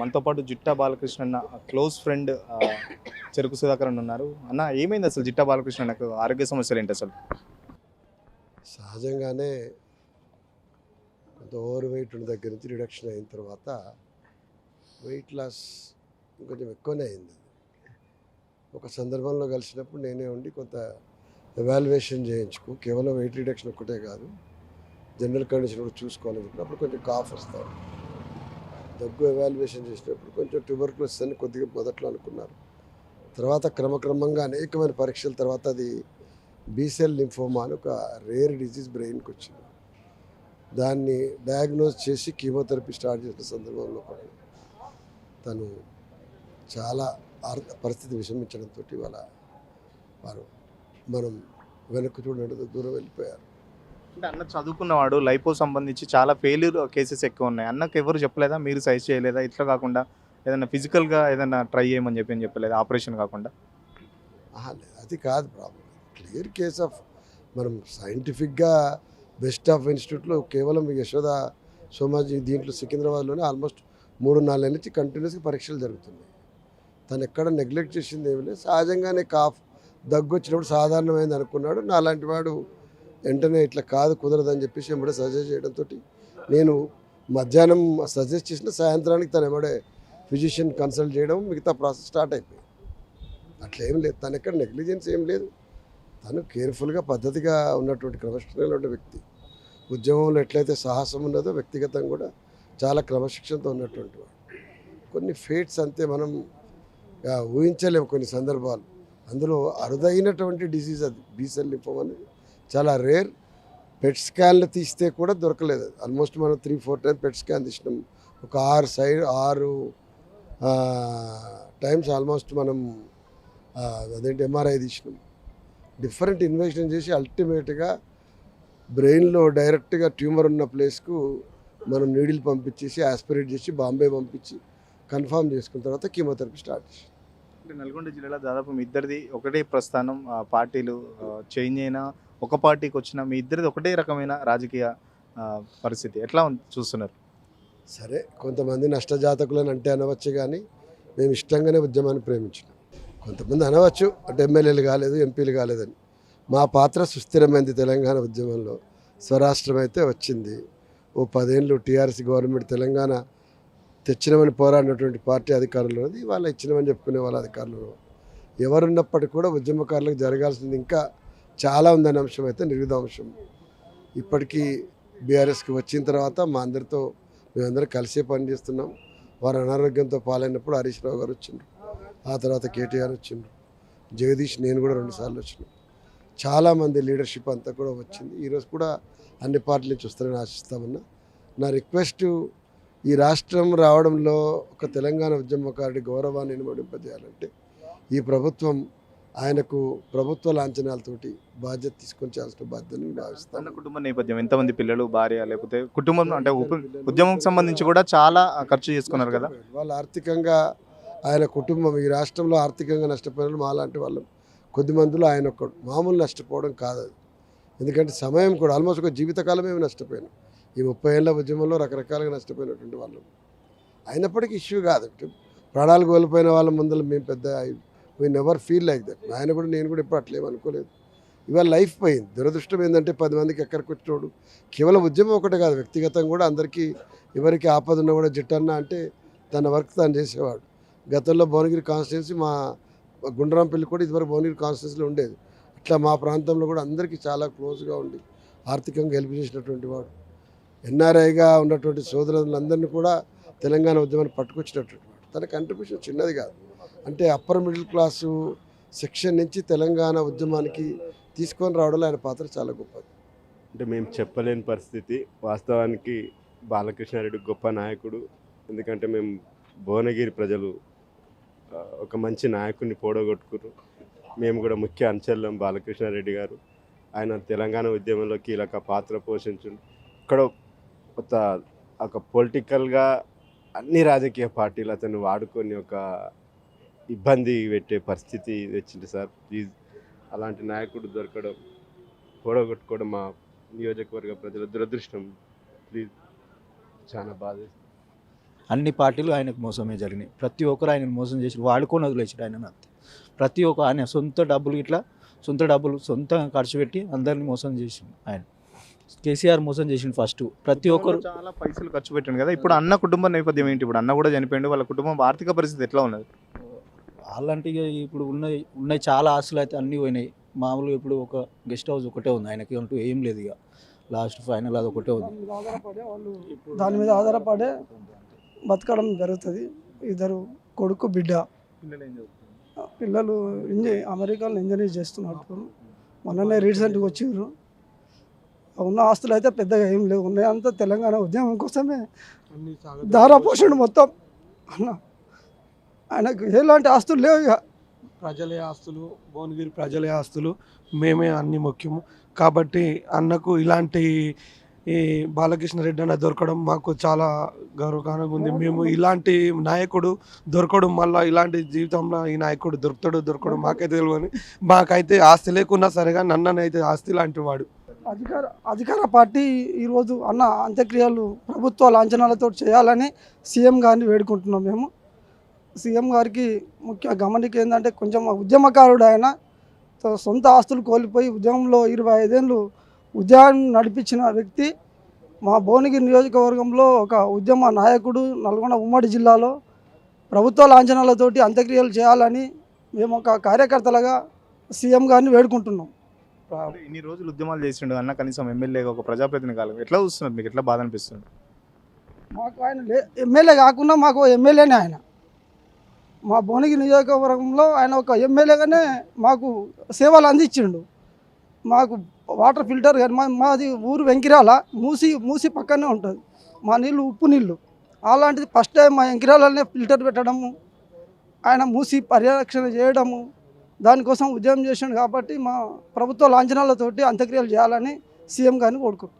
మనతో పాటు జిట్టా బాలకృష్ణ అన్న క్లోజ్ ఫ్రెండ్ చెరుకు సుధాకర్ అన్న ఉన్నారు. అన్న ఏమైంది అసలు జిట్టా బాలకృష్ణ అన్నకు ఆరోగ్య సమస్యలు ఏంటి అసలు? సహజంగానే కొంత ఓవర్ వెయిట్ ఉన్న దగ్గర నుంచి రిడక్షన్ అయిన తర్వాత వెయిట్ లాస్ కొంచెం ఎక్కువనే అయింది. ఒక సందర్భంలో కలిసినప్పుడు నేనే ఉండి కొంత ఎవాల్యుయేషన్ చేయించుకో, కేవలం వెయిట్ రిడక్షన్ ఒక్కటే కాదు, జనరల్ కండిషన్ కూడా చూసుకోవాలని చెప్పినప్పుడు కొంచెం కాఫ్ వస్తారు. దగ్గు ఎవాల్యుయేషన్ చేసినప్పుడు కొంచెం ట్యూబర్క్లోసిస్ అని కొద్దిగా మొదట్లో అనుకున్నారు. తర్వాత క్రమక్రమంగా అనేకమైన పరీక్షల తర్వాత అది బీసెల్ లింఫోమా అని ఒక రేర్ డిజీజ్ బ్రెయిన్కి వచ్చింది. దాన్ని డయాగ్నోజ్ చేసి కీమోథెరపీ స్టార్ట్ చేసిన సందర్భంలో కూడా తను చాలా పరిస్థితి విషమించడంతో వారు మనం వెనక్కి చూడడం దూరం వెళ్ళిపోయారు. అంటే అన్న చదువుకున్నవాడు, లైఫో సంబంధించి చాలా ఫెయిల్యూర్ కేసెస్ ఎక్కువ ఉన్నాయి. అన్నకు ఎవరు చెప్పలేదా, మీరు సజెస్ట్ చేయలేదా ఇట్లా కాకుండా ఏదైనా ఫిజికల్గా ఏదైనా ట్రై చేయమని చెప్పలేదా ఆపరేషన్ కాకుండా? లేదు, అది కాదు ప్రాబ్లం. క్లియర్ కేస్ ఆఫ్ మనం సైంటిఫిక్గా బెస్ట్ ఆఫ్ ఇన్స్టిట్యూట్లో కేవలం యశోద సోమాజీ దీంట్లో సికింద్రాబాద్లోనే ఆల్మోస్ట్ 3-4 నెలల నుంచి కంటిన్యూస్గా పరీక్షలు జరుగుతున్నాయి. తను ఎక్కడ నెగ్లెక్ట్ చేసింది ఏమి లేదు. సహజంగానే కాఫ్ దగ్గు వచ్చినప్పుడు సాధారణమైంది అనుకున్నాడు. నాలాంటి వాడు వెంటనే ఇట్లా కాదు, కుదరదని చెప్పేసి ఎంబడే సజెస్ట్ చేయడంతో నేను మధ్యాహ్నం సజెస్ట్ చేసిన సాయంత్రానికి తను ఎంబడే ఫిజిషియన్ కన్సల్ట్ చేయడం, మిగతా ప్రాసెస్ స్టార్ట్ అయిపోయింది. అట్లా ఏం లేదు, తను ఎక్కడ నెగ్లిజెన్స్ ఏం లేదు. తను కేర్ఫుల్గా పద్ధతిగా ఉన్నటువంటి క్రమశిక్షణలో ఉన్న వ్యక్తి. ఉద్యమంలో ఎట్లయితే సాహసం ఉన్నదో వ్యక్తిగతంగా కూడా చాలా క్రమశిక్షణతో ఉన్నటువంటి వాడు. కొన్ని ఫేట్స్ అంతే మనం ఊహించలేము కొన్ని సందర్భాలు. అందులో అరుదైనటువంటి డిసీజ్ అది బీసెల్ లింఫోమా అనేది చాలా రేర్. పెట్ స్కాన్లు తీస్తే కూడా దొరకలేదు. అది ఆల్మోస్ట్ మనం 3-4 టైమ్స్ పెట్ స్కాన్ తీసినాం. ఒక 6 టైమ్స్ ఆల్మోస్ట్ మనం అదేంటి ఎంఆర్ఐ తీసినాం. డిఫరెంట్ ఇన్వెస్టిగేషన్ చేసి అల్టిమేట్గా బ్రెయిన్లో డైరెక్ట్గా ట్యూమర్ ఉన్న ప్లేస్కు మనం నీడిల్ పంపించేసి ఆస్పిరేట్ చేసి బాంబే పంపించి కన్ఫర్మ్ చేసుకున్న తర్వాత కీమోథెరపీ స్టార్ట్ చేసి. అంటే నల్గొండ జిల్లాలో దాదాపు మీ ఇద్దరిది ఒకటే ప్రస్థానం, పార్టీలు చేంజ్ అయినా ఒక పార్టీకి వచ్చిన మీ ఇద్దరిది ఒకటే రకమైన రాజకీయ పరిస్థితి ఎట్లా చూస్తున్నారు? సరే, కొంతమంది నష్టజాతకులని అంటే అనవచ్చు, కానీ మేము ఇష్టంగానే ఉద్యమాన్ని ప్రేమించినాం. కొంతమంది అనవచ్చు అంటే ఎమ్మెల్యేలు కాలేదు, ఎంపీలు కాలేదని. మా పాత్ర సుస్థిరమైంది. తెలంగాణ ఉద్యమంలో స్వరాష్ట్రం అయితే వచ్చింది. ఓ 10 ఏళ్ళు టీఆర్ఎస్ గవర్నమెంట్ తెలంగాణ తెచ్చినమని పోరాడినటువంటి పార్టీ అధికారంలో ఉంది. వాళ్ళ ఇచ్చినమని చెప్పుకునే వాళ్ళ అధికారంలో ఎవరున్నప్పటికీ కూడా ఉద్యమకారులకు జరగాల్సింది ఇంకా చాలా ఉందనే అంశం అయితే నిర్విధాంశం. ఇప్పటికీ బీఆర్ఎస్కి వచ్చిన తర్వాత మా అందరితో మేమందరం కలిసే పనిచేస్తున్నాం. వారు అనారోగ్యంతో పాలైనప్పుడు హరీష్ రావు గారు వచ్చిండ్రు, ఆ తర్వాత కేటీఆర్ వచ్చిండ్రు, జగదీష్, నేను కూడా 2 సార్లు వచ్చినాం. చాలామంది లీడర్షిప్ అంతా కూడా వచ్చింది. ఈరోజు కూడా అన్ని పార్టీల నుంచి వస్తారని ఆశిస్తామన్నా. నా రిక్వెస్ట్, ఈ రాష్ట్రం రావడంలో ఒక తెలంగాణ ఉద్యమకారుడి గౌరవాన్ని ఇనుమడింపజేయాలంటే ఈ ప్రభుత్వం ఆయనకు ప్రభుత్వ లాంఛనాలతోటి బాధ్యత తీసుకొని చేయాల్సిన బాధ్యతని భావిస్తాను. అన్న కుటుంబ నేపథ్యం ఎంతమంది పిల్లలు, భార్య, లేకపోతే కుటుంబం అంటే ఉద్యమంకి సంబంధించి కూడా చాలా ఖర్చు చేసుకున్నారు కదా వాళ్ళు. ఆర్థికంగా ఆయన కుటుంబం ఈ రాష్ట్రంలో ఆర్థికంగా నష్టపోయిన మాలాంటి వాళ్ళు కొద్దిమందిలో ఆయన ఒక్కడు. మామూలు నష్టపోవడం కాదు అది. ఎందుకంటే సమయం కూడా ఆల్మోస్ట్ ఒక జీవితకాలమే నష్టపోయాను. ఈ 30 ఏళ్ళ ఉద్యమంలో రకరకాలుగా నష్టపోయినటువంటి వాళ్ళు. అయినప్పటికీ ఇష్యూ కాదు. ప్రాణాలు కోల్పోయిన వాళ్ళ ముందర మేము పెద్ద we never feel like that. ఆయన కూడా నేను కూడా ఎప్పుడు అట్లేం అనుకోలేదు. ఇవాళ లైఫ్ పోయింది. దురదృష్టం ఏంటంటే 10 మందికి ఎక్కడికి వచ్చినోడు కేవలం ఉద్యమం ఒకటే కాదు, వ్యక్తిగతంగా కూడా అందరికీ ఎవరికి ఆపద ఉన్నా కూడా జిట్టన్న అంటే తన వర్క్ తాను చేసేవాడు. గతంలో భువనగిరి కాన్స్టిట్యున్సీ, మా గుండ్రాంపల్లి కూడా ఇదివరకు భువనగిరి కాన్స్టిట్యున్సీలో ఉండేది. ఇట్లా మా ప్రాంతంలో కూడా అందరికీ చాలా క్లోజ్గా ఉండి ఆర్థికంగా హెల్ప్ చేసినటువంటి వాడు. ఎన్ఆర్ఐగా ఉన్నటువంటి సోదరులందరినీ కూడా తెలంగాణ ఉద్యమాన్ని పట్టుకొచ్చినటువంటి వాడు. తన కంట్రిబ్యూషన్ చిన్నది కాదు. అంటే అప్పర్ మిడిల్ క్లాసు సెక్షన్ నుంచి తెలంగాణ ఉద్యమానికి తీసుకొని రావడంలో ఆయన పాత్ర చాలా గొప్పది. అంటే మేము చెప్పలేని పరిస్థితి. వాస్తవానికి బాలకృష్ణారెడ్డి గొప్ప నాయకుడు. ఎందుకంటే మేము భువనగిరి ప్రజలు ఒక మంచి నాయకుడిని పోడగొట్టుకున్నారు. మేము కూడా ముఖ్య అంచెల్లం బాలకృష్ణారెడ్డి గారు. ఆయన తెలంగాణ ఉద్యమంలో కీలక పాత్ర పోషించు. ఇక్కడ ఒక పొలిటికల్గా అన్ని రాజకీయ పార్టీలు అతను వాడుకొని ఒక ఇబ్బంది పెట్టే పరిస్థితి తెచ్చింది సార్. ప్లీజ్ అలాంటి నాయకుడు దొరకడం, పోడగొట్టుకోవడం మా నియోజకవర్గ ప్రజల దురదృష్టం. ప్లీజ్ చాలా బాధ. అన్ని పార్టీలు ఆయనకు మోసమే జరిగినాయి. ప్రతి ఒక్కరు ఆయనను మోసం చేసి వాడుకొని వదిలేసాడు ఆయన అంతే. ప్రతి ఒక్క ఆయన సొంత డబ్బులు సొంతంగా ఖర్చు పెట్టి అందరిని మోసం చేసిండు ఆయన. కేసీఆర్ మోసం చేసిండు ఫస్ట్. ప్రతి ఒక్కరు చాలా పైసలు ఖర్చు పెట్టండి కదా. ఇప్పుడు అన్న కుటుంబ నేపథ్యం ఏంటి? ఇప్పుడు అన్న కూడా చనిపోయిండు, వాళ్ళ కుటుంబం ఆర్థిక పరిస్థితి ఎట్లా ఉన్నది? అలాంటి ఇప్పుడు ఉన్నాయి చాలా ఆస్తులు అయితే అన్నీ పోయినాయి. మామూలుగా ఇప్పుడు ఒక గెస్ట్ హౌస్ ఒకటే ఉంది ఆయనకి, అంటూ ఏం లేదు. ఇక లాస్ట్ ఫైనల్ అది ఒకటే ఉంది. దాని మీద ఆధారపడే బతకడం జరుగుతుంది. ఇద్దరు కొడుకు బిడ్డ. పిల్లలు అమెరికాలో ఇంజనీర్ చేస్తున్నారు. మొన్ననే రీసెంట్గా వచ్చిర్రు. ఉన్న ఆస్తులు అయితే పెద్దగా ఏం లేవు. ఉన్నాయంతా తెలంగాణ ఉద్యమం కోసమే ధారాపోషణ మొత్తం. అన్న ఆయనకు ఎలాంటి ఆస్తులు లేవు. ఇక ప్రజలే ఆస్తులు, భువనగిరి ప్రజలే ఆస్తులు, మేమే అన్ని ముఖ్యము. కాబట్టి అన్నకు ఇలాంటి ఈ బాలకృష్ణ రెడ్డి అన్న దొరకడం మాకు చాలా గౌరవకారణంగా ఉంది. మేము ఇలాంటి నాయకుడు దొరకడం, మళ్ళీ ఇలాంటి జీవితంలో ఈ నాయకుడు దొరకడం మాకైతే తెలియని. మాకైతే ఆస్తి లేకున్నా సరేగా నన్ననైతే ఆస్తి లాంటి వాడు. అధికార పార్టీ ఈరోజు అన్న అంత్యక్రియలు ప్రభుత్వ లాంఛనాలతో చేయాలని సీఎం గారిని వేడుకుంటున్నాం మేము. సీఎం గారికి ముఖ్య గమనిక ఏంటంటే, కొంచెం ఉద్యమకారుడు ఆయన. సొంత ఆస్తులు కోల్పోయి ఉద్యమంలో 25 ఏళ్ళు ఉద్యమం నడిపించిన వ్యక్తి. మా భువనగిరి నియోజకవర్గంలో ఒక ఉద్యమ నాయకుడు. నల్గొండ ఉమ్మడి జిల్లాలో ప్రభుత్వ లాంఛనాలతోటి అంత్యక్రియలు చేయాలని మేము ఒక కార్యకర్తలుగా సీఎం గారిని వేడుకుంటున్నాం. ఇన్ని రోజులు ఉద్యమాలు చేసిండు అన్న, కనీసం ఎమ్మెల్యేగా ఒక ప్రజాప్రతినిధి కాలం ఎట్లా చూస్తున్నారు? మీకు ఎట్లా బాధ అనిపిస్తుంది? మాకు ఆయన ఎమ్మెల్యే కాకుండా మాకు ఎమ్మెల్యేనే ఆయన. మా భువనగిరి నియోజకవర్గంలో ఆయన ఒక ఎమ్మెల్యేగానే మాకు సేవలు అందించిండు. మాకు వాటర్ ఫిల్టర్ కానీ మాది ఊరు వెంకిరాల, మూసి పక్కనే ఉంటుంది. మా నీళ్ళు ఉప్పు నీళ్ళు. అలాంటిది ఫస్ట్ టైం మా వెంకిరాలనే ఫిల్టర్ పెట్టడము, ఆయన మూసి పరిరక్షణ చేయడము, దానికోసం ఉద్యమం చేసిండు. కాబట్టి మా ప్రభుత్వ లాంఛనాలతోటి అంత్యక్రియలు చేయాలని సీఎం గారిని కోరుకుంటున్నాం.